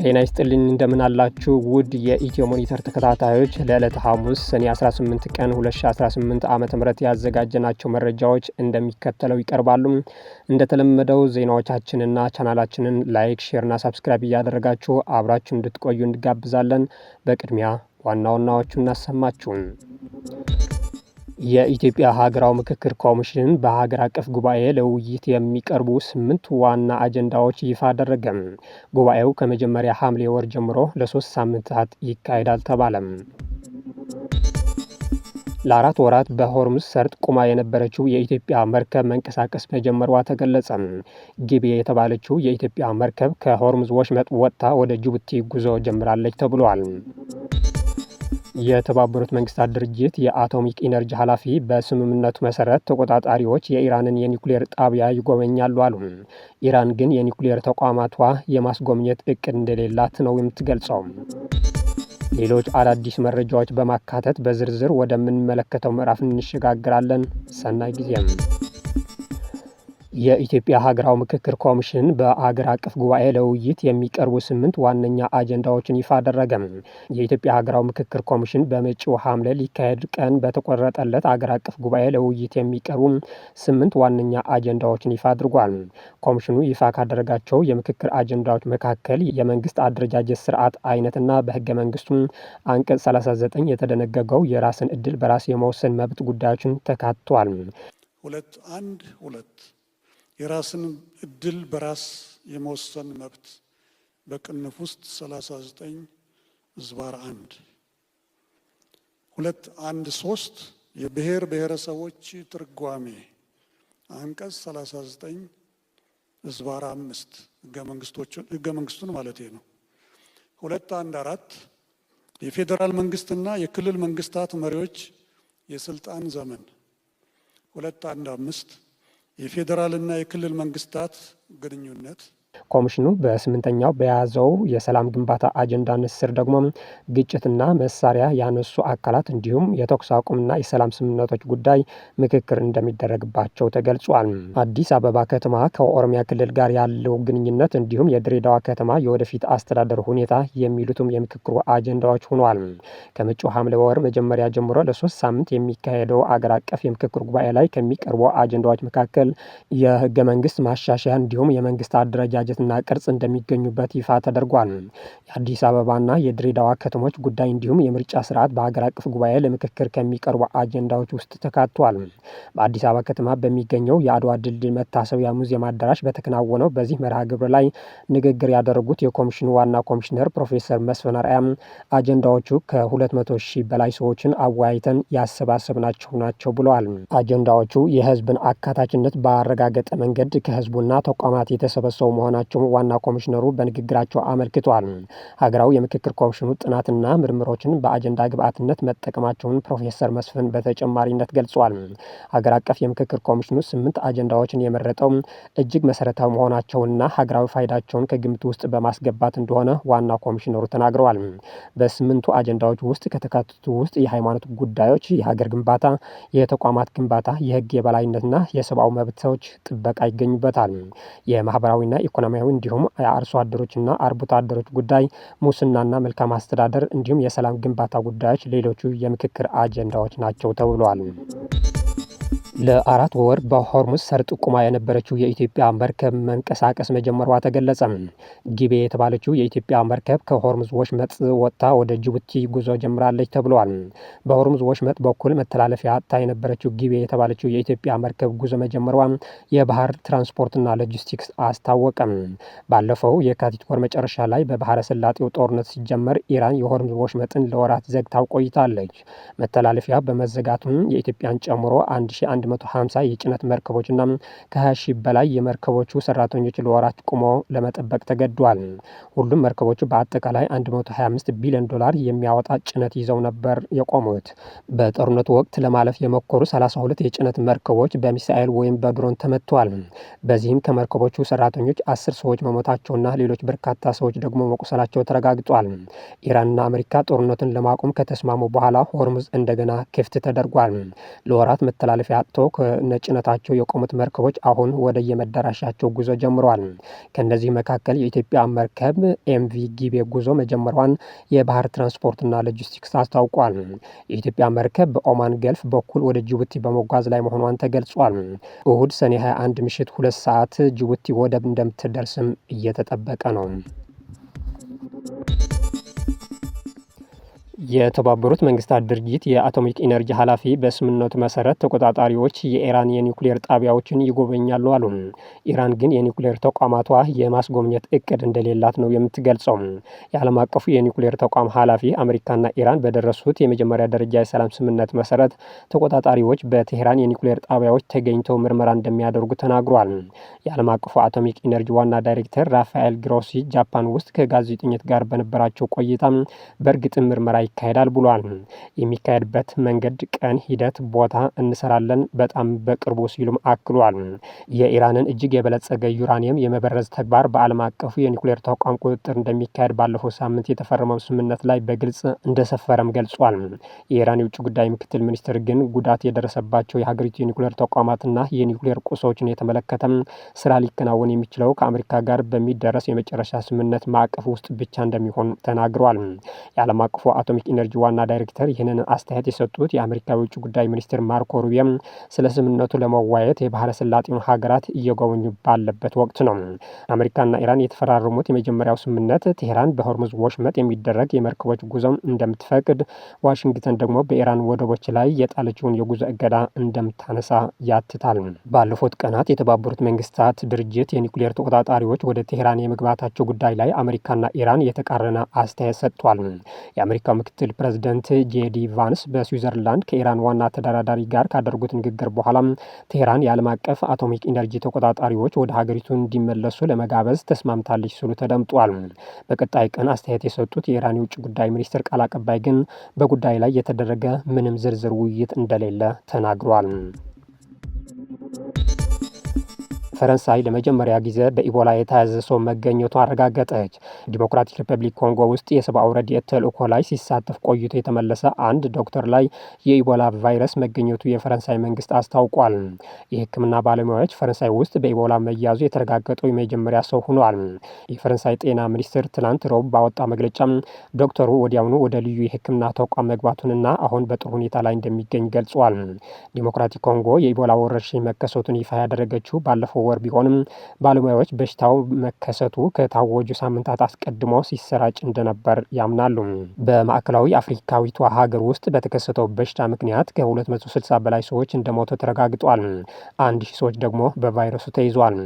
ጤና ይስጥልኝ እንደምን አላችሁ ውድ የኢትዮ ሞኒተር ተከታታዮች ለዕለተ ሐሙስ ሰኔ 18 ቀን 2018 ዓ.ም ያዘጋጀናቸው መረጃዎች እንደሚከተለው ይቀርባሉ። እንደተለመደው ዜናዎቻችንና ቻናላችንን ላይክ፣ ሼርና ሰብስክራይብ እያደረጋችሁ አብራችሁ እንድትቆዩ እንጋብዛለን። በቅድሚያ ዋና ዋናዎቹን እናሰማችሁ። የኢትዮጵያ ሀገራዊ ምክክር ኮሚሽን በሀገር አቀፍ ጉባኤ ለውይይት የሚቀርቡ 8 ዋና አጀንዳዎች ይፋ አደረገ። ጉባኤው ከመጀመሪያ ሐምሌ ወር ጀምሮ ለ3 ሳምንታት ይካሄዳል ተባለም። ለ4 ወራት በሆርሙዝ ሰርጥ ቁማ የነበረችው የኢትዮጵያ መርከብ መንቀሳቀስ መጀመሯ ተገለጸ። ጊቤ የተባለችው የኢትዮጵያ መርከብ ከሆርሙዝ ወሽመጥ ወጥታ ወደ ጅቡቲ ጉዞ ጀምራለች ተብሏል። የተባበሩት መንግስታት ድርጅት የአቶሚክ ኢነርጂ ኃላፊ በስምምነቱ መሰረት ተቆጣጣሪዎች የኢራንን የኒውክሌር ጣቢያ ይጎበኛሉ አሉ። ኢራን ግን የኒውክሌር ተቋማቷ የማስጎብኘት እቅድ እንደሌላት ነው የምትገልጸው። ሌሎች አዳዲስ መረጃዎች በማካተት በዝርዝር ወደምንመለከተው ምዕራፍ እንሸጋግራለን። ሰናይ ጊዜም። የኢትዮጵያ ሀገራዊ ምክክር ኮሚሽን በአገር አቀፍ ጉባኤ ለውይይት የሚቀርቡ 8 ዋነኛ አጀንዳዎችን ይፋ አደረገ። የኢትዮጵያ ሀገራዊ ምክክር ኮሚሽን በመጪው ሐምሌ ሊካሄድ ቀን በተቆረጠለት አገር አቀፍ ጉባኤ ለውይይት የሚቀርቡ 8 ዋነኛ አጀንዳዎችን ይፋ አድርጓል። ኮሚሽኑ ይፋ ካደረጋቸው የምክክር አጀንዳዎች መካከል የመንግስት አደረጃጀት ስርዓት አይነትና በህገ መንግስቱ አንቀጽ 39 የተደነገገው የራስን እድል በራስ የመወሰን መብት ጉዳዮችን ተካቷል። 2.1.2 የራስን እድል በራስ የመወሰን መብት በቅንፍ ውስጥ 39/1 2.1.3 የብሔር ብሔረሰቦች ትርጓሜ አንቀጽ 39/5 ህገ መንግስቱን ማለት ነው። 2.1.4 የፌዴራል መንግስትና የክልል መንግስታት መሪዎች የስልጣን ዘመን 2.1.5 የፌዴራልና የክልል መንግስታት ግንኙነት። ኮሚሽኑ በ8ኛው በያዘው የሰላም ግንባታ አጀንዳነት ስር ደግሞ ግጭትና መሳሪያ ያነሱ አካላት እንዲሁም የተኩስ አቁምና የሰላም ስምምነቶች ጉዳይ ምክክር እንደሚደረግባቸው ተገልጿል። አዲስ አበባ ከተማ ከኦሮሚያ ክልል ጋር ያለው ግንኙነት እንዲሁም የድሬዳዋ ከተማ የወደፊት አስተዳደር ሁኔታ የሚሉትም የምክክሩ አጀንዳዎች ሆኗል። ከመጪው ሐምሌ ወር መጀመሪያ ጀምሮ ለ3 ሳምንት የሚካሄደው አገር አቀፍ የምክክር ጉባኤ ላይ ከሚቀርቡ አጀንዳዎች መካከል የህገ መንግስት ማሻሻያ እንዲሁም የመንግስት አደረጃጀትና ቅርጽ እንደሚገኙበት ይፋ ተደርጓል። የአዲስ አበባና የድሬዳዋ ከተሞች ጉዳይ እንዲሁም የምርጫ ስርዓት በሀገር አቀፍ ጉባኤ ለምክክር ከሚቀርቡ አጀንዳዎች ውስጥ ተካቷል። በአዲስ አበባ ከተማ በሚገኘው የአድዋ ድል መታሰቢያ ሙዚየም አዳራሽ በተከናወነው በዚህ መርሃ ግብር ላይ ንግግር ያደረጉት የኮሚሽኑ ዋና ኮሚሽነር ፕሮፌሰር መስፍን አርአያ አጀንዳዎቹ ከ200 ሺህ በላይ ሰዎችን አወያይተን ያሰባሰብናቸው ናቸው ብለዋል። አጀንዳዎቹ የህዝብን አካታችነት ባረጋገጠ መንገድ ከህዝቡና ተቋማት የተሰበሰቡ መሆናቸው ዋና ኮሚሽነሩ በንግግራቸው አመልክቷል። ሀገራዊ የምክክር ኮሚሽኑ ጥናትና ምርምሮችን በአጀንዳ ግብዓትነት መጠቀማቸውን ፕሮፌሰር መስፍን በተጨማሪነት ገልጿል። ሀገር አቀፍ የምክክር ኮሚሽኑ 8 አጀንዳዎችን የመረጠው እጅግ መሰረታዊ መሆናቸውንና ሀገራዊ ፋይዳቸውን ከግምት ውስጥ በማስገባት እንደሆነ ዋና ኮሚሽነሩ ተናግረዋል። በ8ቱ አጀንዳዎች ውስጥ ከተካተቱ ውስጥ የሃይማኖት ጉዳዮች፣ የሀገር ግንባታ፣ የተቋማት ግንባታ፣ የህግ የበላይነትና የሰብአዊ መብቶች ጥበቃ ይገኙበታል። የማህበራዊና ኢኮኖሚያዊ እንዲሁም የአርሶ አደሮችና አርብቶ አደሮች ጉዳይ፣ ሙስናና መልካም አስተዳደር እንዲሁም የሰላም ግንባታ ጉዳዮች ሌሎቹ የምክክር አጀንዳዎች ናቸው ተብሏል። ለ4 ወር በሆርሙዝ ሰርጥ ቁማ የነበረችው የኢትዮጵያ መርከብ መንቀሳቀስ መጀመሯ ተገለጸ። ጊቤ የተባለችው የኢትዮጵያ መርከብ ከሆርሙዝ ወሽመጥ ወጥታ ወደ ጅቡቲ ጉዞ ጀምራለች ተብሏል። በሆርሙዝ ወሽመጥ በኩል መተላለፊያ አጥታ የነበረችው ጊቤ የተባለችው የኢትዮጵያ መርከብ ጉዞ መጀመሯ የባህር ትራንስፖርትና ሎጂስቲክስ አስታወቀም። ባለፈው የካቲት ወር መጨረሻ ላይ በባህረ ሰላጤው ጦርነት ሲጀመር ኢራን የሆርሙዝ ወሽመጥን ለወራት ዘግታው ቆይታለች። መተላለፊያ በመዘጋቱም የኢትዮጵያን ጨምሮ 1100 150 የጭነት መርከቦችና ከ20 ሺህ በላይ የመርከቦቹ ሰራተኞች ለወራት ቆመው ለመጠበቅ ተገደዋል። ሁሉም መርከቦቹ በአጠቃላይ 125 ቢሊዮን ዶላር የሚያወጣ ጭነት ይዘው ነበር የቆሙት። በጦርነቱ ወቅት ለማለፍ የሞከሩ 32 የጭነት መርከቦች በሚሳኤል ወይም በድሮን ተመተዋል። በዚህም ከመርከቦቹ ሰራተኞች 10 ሰዎች መሞታቸውና ሌሎች በርካታ ሰዎች ደግሞ መቁሰላቸው ተረጋግጧል። ኢራንና አሜሪካ ጦርነቱን ለማቆም ከተስማሙ በኋላ ሆርሙዝ እንደገና ክፍት ተደርጓል። ለወራት መተላለፊያ አጥተው ከነጭነታቸው የቆሙት መርከቦች አሁን ወደ የመዳረሻቸው ጉዞ ጀምረዋል። ከነዚህ መካከል የኢትዮጵያ መርከብ ኤምቪ ጊቤ ጉዞ መጀመሯን የባህር ትራንስፖርትና ሎጂስቲክስ አስታውቋል። የኢትዮጵያ መርከብ በኦማን ገልፍ በኩል ወደ ጅቡቲ በመጓዝ ላይ መሆኗን ተገልጿል። እሁድ ሰኔ 21 ምሽት 2 ሰዓት ጅቡቲ ወደብ እንደምትደርስም እየተጠበቀ ነው። የተባበሩት መንግስታት ድርጅት የአቶሚክ ኢነርጂ ኃላፊ በስምምነቱ መሰረት ተቆጣጣሪዎች የኢራን የኒውክሌር ጣቢያዎችን ይጎበኛሉ አሉ። ኢራን ግን የኒውክሌር ተቋማቷ የማስጎብኘት እቅድ እንደሌላት ነው የምትገልጸው። የዓለም አቀፉ የኒውክሌር ተቋም ኃላፊ አሜሪካና ኢራን በደረሱት የመጀመሪያ ደረጃ የሰላም ስምምነት መሰረት ተቆጣጣሪዎች በቴህራን የኒውክሌር ጣቢያዎች ተገኝተው ምርመራ እንደሚያደርጉ ተናግሯል። የዓለም አቀፉ አቶሚክ ኢነርጂ ዋና ዳይሬክተር ራፋኤል ግሮሲ ጃፓን ውስጥ ከጋዜጠኞች ጋር በነበራቸው ቆይታ በእርግጥም ምርመራ ይካሄዳል ብሏል። የሚካሄድበት መንገድ፣ ቀን፣ ሂደት፣ ቦታ እንሰራለን በጣም በቅርቡ ሲሉም አክሏል። የኢራንን እጅግ የበለጸገ ዩራኒየም የመበረዝ ተግባር በዓለም አቀፉ የኒውክሌር ተቋም ቁጥጥር እንደሚካሄድ ባለፈው ሳምንት የተፈረመው ስምምነት ላይ በግልጽ እንደሰፈረም ገልጿል። የኢራን የውጭ ጉዳይ ምክትል ሚኒስትር ግን ጉዳት የደረሰባቸው የሀገሪቱ የኒውክሌር ተቋማትና የኒውክሌር ቁሶችን የተመለከተ ስራ ሊከናወን የሚችለው ከአሜሪካ ጋር በሚደረስ የመጨረሻ ስምምነት ማዕቀፍ ውስጥ ብቻ እንደሚሆን ተናግረዋል። የዓለም አቀፉ አቶሚክ ኢነርጂ ዋና ዳይሬክተር ይህንን አስተያየት የሰጡት የአሜሪካ የውጭ ጉዳይ ሚኒስትር ማርኮ ሩቢዮ ስለ ስምምነቱ ለመወያየት የባህረ ሰላጤውን ሀገራት እየጎበኙ ባለበት ወቅት ነው። አሜሪካና ኢራን የተፈራረሙት የመጀመሪያው ስምምነት ቴህራን በሆርሙዝ ወሽመጥ የሚደረግ የመርከቦች ጉዞ እንደምትፈቅድ፣ ዋሽንግተን ደግሞ በኢራን ወደቦች ላይ የጣለችውን የጉዞ እገዳ እንደምታነሳ ያትታል። ባለፉት ቀናት የተባበሩት መንግስታት ድርጅት የኒውክሌር ተቆጣጣሪዎች ወደ ቴህራን የመግባታቸው ጉዳይ ላይ አሜሪካና ኢራን የተቃረነ አስተያየት ሰጥቷል። የአሜሪካው ምክትል ፕሬዚደንት ጄዲ ቫንስ በስዊዘርላንድ ከኢራን ዋና ተደራዳሪ ጋር ካደረጉት ንግግር በኋላ ቴህራን የዓለም አቀፍ አቶሚክ ኢነርጂ ተቆጣጣሪዎች ወደ ሀገሪቱ እንዲመለሱ ለመጋበዝ ተስማምታለች ሲሉ ተደምጧል። በቀጣይ ቀን አስተያየት የሰጡት የኢራን የውጭ ጉዳይ ሚኒስትር ቃል አቀባይ ግን በጉዳይ ላይ የተደረገ ምንም ዝርዝር ውይይት እንደሌለ ተናግሯል። ፈረንሳይ ለመጀመሪያ ጊዜ በኢቦላ የተያዘ ሰው መገኘቱ አረጋገጠች። ዲሞክራቲክ ሪፐብሊክ ኮንጎ ውስጥ የሰብአዊ ረድኤት ተልእኮ ላይ ሲሳተፍ ቆይቶ የተመለሰ አንድ ዶክተር ላይ የኢቦላ ቫይረስ መገኘቱ የፈረንሳይ መንግስት አስታውቋል። የሕክምና ባለሙያዎች ፈረንሳይ ውስጥ በኢቦላ መያዙ የተረጋገጠው የመጀመሪያ ሰው ሆኗል። የፈረንሳይ ጤና ሚኒስትር ትናንት ረቡዕ ባወጣ መግለጫ ዶክተሩ ወዲያውኑ ወደ ልዩ የሕክምና ተቋም መግባቱንና አሁን በጥሩ ሁኔታ ላይ እንደሚገኝ ገልጿል። ዲሞክራቲክ ኮንጎ የኢቦላ ወረርሽኝ መከሰቱን ይፋ ያደረገችው ባለፈው ወር ቢሆንም ባለሙያዎች በሽታው መከሰቱ ከታወጁ ሳምንታት አስቀድሞ ሲሰራጭ እንደነበር ያምናሉ። በማዕከላዊ አፍሪካዊቷ ሀገር ውስጥ በተከሰተው በሽታ ምክንያት ከ260 በላይ ሰዎች እንደሞቱ ተረጋግጧል። 1000 ሰዎች ደግሞ በቫይረሱ ተይዟል።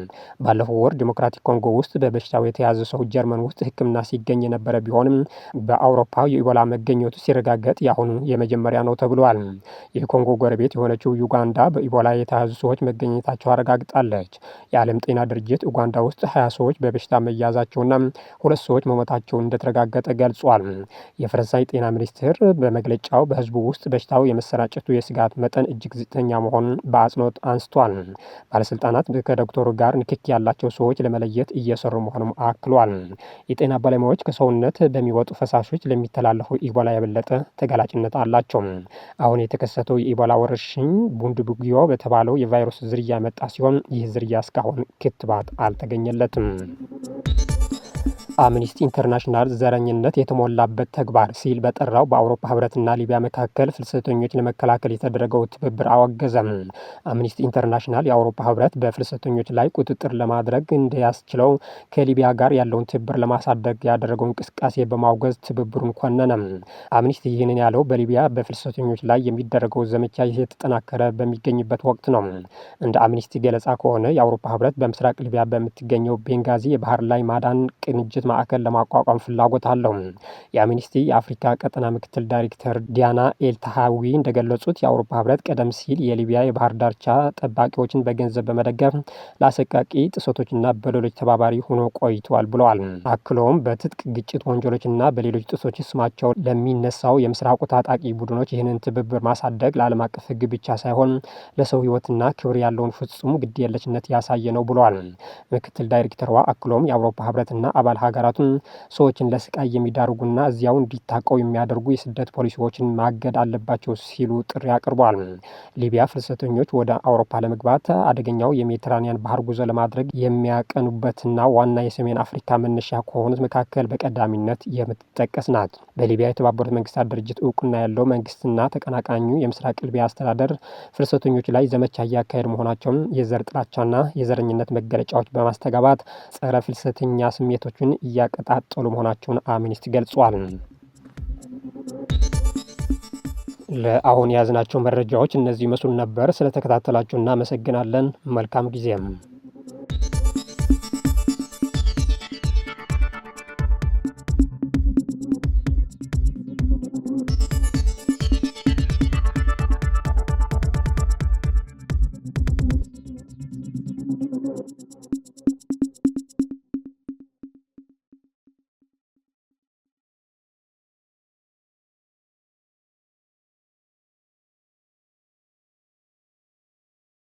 ባለፈው ወር ዲሞክራቲክ ኮንጎ ውስጥ በበሽታው የተያዘ ሰው ጀርመን ውስጥ ሕክምና ሲገኝ የነበረ ቢሆንም በአውሮፓ የኢቦላ መገኘቱ ሲረጋገጥ የአሁኑ የመጀመሪያ ነው ተብሏል። የኮንጎ ጎረቤት የሆነችው ዩጋንዳ በኢቦላ የተያዙ ሰዎች መገኘታቸው አረጋግጣለች። የዓለም ጤና ድርጅት ኡጋንዳ ውስጥ 20 ሰዎች በበሽታ መያዛቸውና 2 ሰዎች መሞታቸው እንደተረጋገጠ ገልጿል። የፈረንሳይ ጤና ሚኒስቴር በመግለጫው በህዝቡ ውስጥ በሽታው የመሰራጨቱ የስጋት መጠን እጅግ ዝቅተኛ መሆኑን በአጽንኦት አንስቷል። ባለስልጣናት ከዶክተሩ ጋር ንክኪ ያላቸው ሰዎች ለመለየት እየሰሩ መሆኑን አክሏል። የጤና ባለሙያዎች ከሰውነት በሚወጡ ፈሳሾች ለሚተላለፈው ኢቦላ የበለጠ ተጋላጭነት አላቸው። አሁን የተከሰተው የኢቦላ ወረርሽኝ ቡንድቡግዮ በተባለው የቫይረስ ዝርያ የመጣ ሲሆን ይህ ዝርያ እስካሁን ክትባት አልተገኘለትም። አምኒስቲ ኢንተርናሽናል ዘረኝነት የተሞላበት ተግባር ሲል በጠራው በአውሮፓ ህብረትና ሊቢያ መካከል ፍልሰተኞች ለመከላከል የተደረገው ትብብር አወገዘም። አምኒስቲ ኢንተርናሽናል የአውሮፓ ህብረት በፍልሰተኞች ላይ ቁጥጥር ለማድረግ እንዲያስችለው ከሊቢያ ጋር ያለውን ትብብር ለማሳደግ ያደረገው እንቅስቃሴ በማውገዝ ትብብሩን ኮነነም። አምኒስቲ ይህንን ያለው በሊቢያ በፍልሰተኞች ላይ የሚደረገው ዘመቻ የተጠናከረ በሚገኝበት ወቅት ነው። እንደ አምኒስቲ ገለጻ ከሆነ የአውሮፓ ህብረት በምስራቅ ሊቢያ በምትገኘው ቤንጋዚ የባህር ላይ ማዳን ቅንጅት የስደት ማዕከል ለማቋቋም ፍላጎት አለው። የአምኒስቲ የአፍሪካ ቀጠና ምክትል ዳይሬክተር ዲያና ኤልታሃዊ እንደገለጹት የአውሮፓ ህብረት ቀደም ሲል የሊቢያ የባህር ዳርቻ ጠባቂዎችን በገንዘብ በመደገፍ ለአሰቃቂ ጥሰቶችና በደሎች ተባባሪ ሆኖ ቆይቷል ብለዋል። አክለውም በትጥቅ ግጭት ወንጀሎችና በሌሎች ጥሰቶች ስማቸው ለሚነሳው የምስራቁ ታጣቂ ቡድኖች ይህንን ትብብር ማሳደግ ለዓለም አቀፍ ህግ ብቻ ሳይሆን ለሰው ህይወትና ክብር ያለውን ፍጹም ግዴለሽነት ያሳየ ነው ብለዋል። ምክትል ዳይሬክተሯ አክለውም የአውሮፓ ህብረትና አባል ሀገራቱን ሰዎችን ለስቃይ የሚዳርጉና እዚያው እንዲታቀው የሚያደርጉ የስደት ፖሊሲዎችን ማገድ አለባቸው ሲሉ ጥሪ አቅርበዋል። ሊቢያ ፍልሰተኞች ወደ አውሮፓ ለመግባት አደገኛው የሜዲትራኒያን ባህር ጉዞ ለማድረግ የሚያቀኑበትና ዋና የሰሜን አፍሪካ መነሻ ከሆኑት መካከል በቀዳሚነት የምትጠቀስ ናት። በሊቢያ የተባበሩት መንግስታት ድርጅት እውቅና ያለው መንግስትና ተቀናቃኙ የምስራቅ ሊቢያ አስተዳደር ፍልሰተኞች ላይ ዘመቻ እያካሄዱ መሆናቸውን የዘር ጥላቻና የዘረኝነት መገለጫዎች በማስተጋባት ጸረ ፍልሰተኛ ስሜቶችን እያቀጣጠሉ መሆናቸውን አምኒስቲ ገልጿል። ለአሁን የያዝናቸው መረጃዎች እነዚህ መስሉ ነበር። ስለተከታተላችሁ እናመሰግናለን። መልካም ጊዜም